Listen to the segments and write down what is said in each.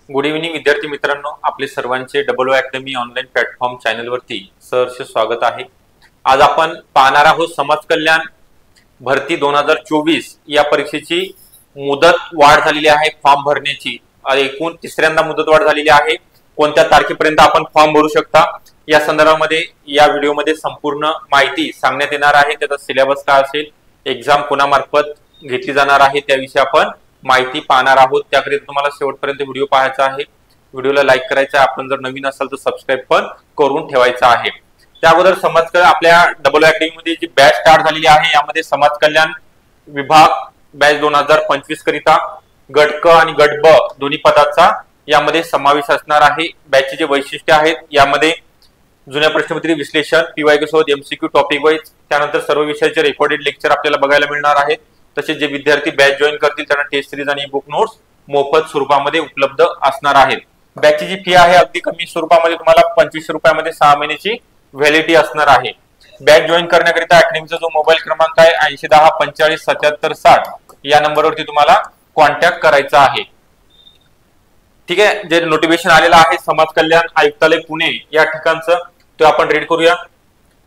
Good evening विद्यार्थी मित्रांनो, आपले सर्वांचे double O academy online platform channel वरती सहर्ष स्वागत आहे। आज आपण पाहणार आहोत समाज कल्याण भरती 2024 या परीक्षेची मुदत वाढ झालेली आहे। फॉर्म भरण्याची एकूण तिसऱ्यांदा मुदत वाढ झालेली आहे। कोणत्या तारखेपर्यंत आपण फॉर्म भरू शकता या संदर्भामध्ये या व्हिडिओमध्ये संपूर्ण माहिती सांगण्यात येणार आहे। त्याचा सिलेबस काय असेल, एग्जाम कोणामार्फत घेतली जाणार आहे त्याविषयी आपण माहिती पाहणार आहोत। त्याकरिता तुम्हाला शेवटपर्यंत व्हिडिओ पाहायचा आहे। व्हिडिओला लाईक करायचा आहे, आपण जर नवीन असाल तर सबस्क्राइब पण करून ठेवायचा आहे। त्या अगोदर समाज कल्याण आपल्या डबल ओ अकॅडमी मध्ये जी बॅच स्टार्ट झालेली आहे यामध्ये समाज कल्याण विभाग बॅच 2025 करिता गट क आणि गट ब दोन्ही पदाचा यामध्ये समावेश असणार आहे। बॅचचे जे वैशिष्ट्य आहेत यामध्ये जुन्या प्रश्नपत्रिका विश्लेषण, पीवायक्यू सोबत एमसीक्यू टॉपिक वाईज, त्यानंतर सर्व विषयाचे रेकॉर्डेड लेक्चर आपल्याला बघायला मिळणार आहेत। तसेच जे विद्यार्थी बॅच जॉईन करतील त्यांना टेस्ट सिरीज आणि बुक नोट्स मोफत स्वरूपामध्ये उपलब्ध असणार आहेत। बॅचची जी फी आहे अगदी कमी स्वरूपामध्ये तुम्हाला 2500 रुपयामध्ये 6 महिन्याची व्हॅलिडिटी असणार आहे। बॅच जॉईन करण्याकरिता अकॅडमीचा जो मोबाईल क्रमांक आहे 8010457760 या नंबरवरती तुम्हाला कॉन्टॅक्ट करायचा आहे। ठीक आहे, जे नोटिफिकेशन आलेला आहे समाज कल्याण आयुक्तालय पुणे या ठिकाणचं तो आपण रीड करूया।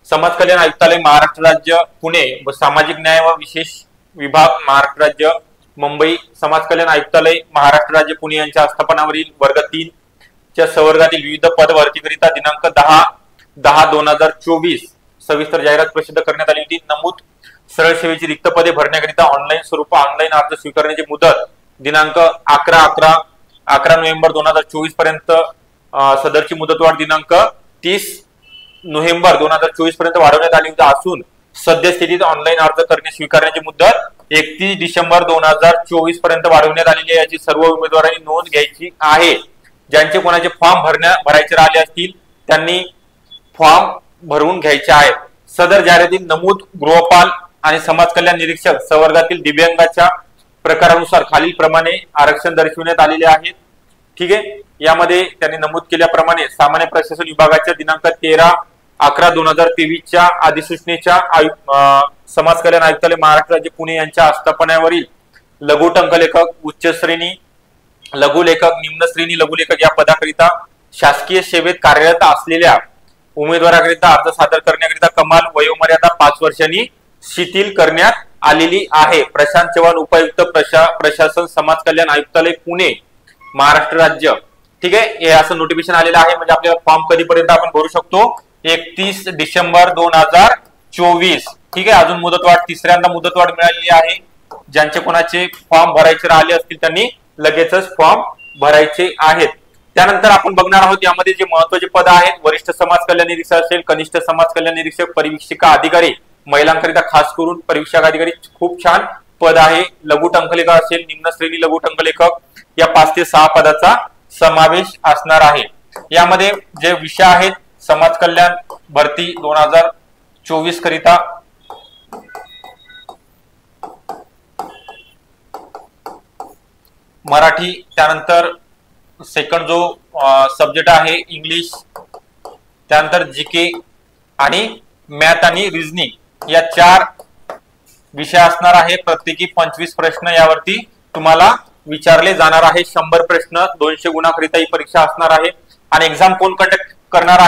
समाज कल्याण आयुक्तालय महाराष्ट्र राज्य पुणे व सामाजिक न्याय व विशेष विभाग महाराष्ट्र राज्य मुंबई, समाज कल्याण आयुक्तालय महाराष्ट्र राज्य पुणे यांच्या आस्थापनावरील वर्ग 3 च्या संवर्गातील विविध पद भरतीकरिता दिनांक 10/10/2024 सविस्तर जाहिरात प्रसिद्ध करण्यात आली होती। नमूद सरळ सेवेची रिक्त पदे भरण्याकरिता ऑनलाईन स्वरूप ऑनलाईन अर्ज स्वीकारण्याची मुदत दिनांक 11 नोव्हेंबर 2024 पर्यंत, सदरची मुदतवाढ दिनांक 30 नोव्हेंबर 2024 पर्यंत वाढवण्यात आली असून सद्यस्थितीत ऑनलाईन अर्ज करणे स्वीकारण्याची मुदत 31 डिसेंबर 2024 पर्यंत वाढवण्यात आलेली आहे। याची सर्व उमेदवारांनी नोंद घ्यायची आहे। ज्यांचे कोणाचे फॉर्म भरायचे राहिले असतील त्यांनी फॉर्म भरून घ्यायचे आहे। सदर जाहिरातीत नमूद गृहपाल आणि समाज कल्याण निरीक्षक संवर्गातील दिव्यांगाच्या प्रकारानुसार खालील प्रमाणे आरक्षण दर्शविण्यात आलेले आहे। ठीक आहे, यामध्ये त्यांनी नमूद केल्याप्रमाणे सामान्य प्रशासन विभागाच्या दिनांक 13/11/2023 च्या अधिसूचनेच्या समाज कल्याण आयुक्तालय महाराष्ट्र राज्य पुणे यांच्या आस्थापनावरील लघु टंकलेखक, उच्च श्रेणी लघुलेखक, निम्न श्रेणी लघुलेखक या पदाकरिता शासकीय सेवेत कार्यरत असलेल्या उमेदवाराकरिता अर्ज सादर करण्याकरिता कमाल वयोमर्यादा 5 वर्षांनी शिथिल करण्यात आलेली आहे। प्रशांत चव्हाण उपायुक्त प्रशासन समाज कल्याण आयुक्तालय पुणे महाराष्ट्र राज्य। ठीक आहे, हे असं नोटिफिकेशन आलेलं आहे। म्हणजे आपल्याला फॉर्म कधीपर्यंत आपण भरू शकतो, 31 डिसेंबर 2024। ठीक आहे, अजून मुदतवाढ तिसऱ्यांदा मुदतवाढ मिळालेली आहे। ज्यांचे कोणाचे फॉर्म भरायचे राहिले असतील त्यांनी लगेचच फॉर्म भरायचे आहेत। त्यानंतर आपण बघणार आहोत यामध्ये जे महत्त्वाचे पद आहेत, वरिष्ठ समाज कल्याण निरीक्षक असेल, कनिष्ठ समाज कल्याण निरीक्षक, परिवीक्षिका अधिकारी, महिलांकरिता खास करून परिवीक्षक अधिकारी खूप छान पद आहे। लघु टंकलेखक असेल, निम्न श्रेणी लघु टंकलेखक या 5 ते 6 पदाचा समावेश असणार आहे। यामध्ये जे विषय आहेत समाज कल्याण भरती 2024 करिता मराठी, त्यानंतर सेकंड जो सब्जेक्ट आहे इंग्लिश, त्यानंतर जीके आणि मॅथ आणि रिझनिंग या 4 विषय असणार आहे। प्रत्येकी 25 प्रश्न यावरती तुम्हाला विचारले जाणार आहे। 100 प्रश्न 200 गुणाकरिता ही परीक्षा असणार आहे। आणि एक्झाम कोण कंडक्ट करणार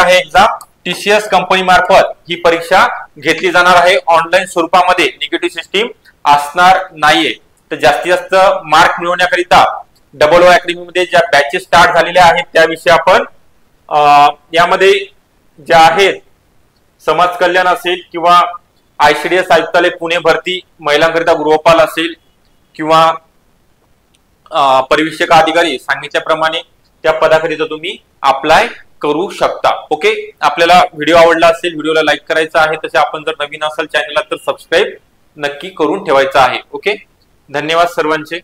आहे? एक्झाम टीसीएस कंपनी मार्फत ही परीक्षा घेतली जाणार आहे। ऑनलाईन स्वरूपामध्ये निगेटिव्ह सिस्टीम असणार नाहीये। तर जास्तीत जास्त मार्क मिळवण्याकरिता डबल ओ अकॅडमी मध्ये ज्या बॅचेस स्टार्ट झालेल्या आहेत त्याविषयी आपण यामध्ये ज्या आहेत समाज कल्याण असेल किंवा आयसीडीएस आयुक्तालय पुणे भरती महिलांकरिता गृहपाल असेल किंवा परिवीक्षक अधिकारी सांगितल्याप्रमाणे त्या पदाकरिता तुम्ही अप्लाय करू शकता। ओके, आपल्याला व्हिडिओ आवडला असेल व्हिडिओला लाईक करायचा आहे। तसे आपण जर नवीन असाल चॅनलला तर सबस्क्राइब नक्की करून ठेवायचा आहे। ओके, धन्यवाद सर्वांचे।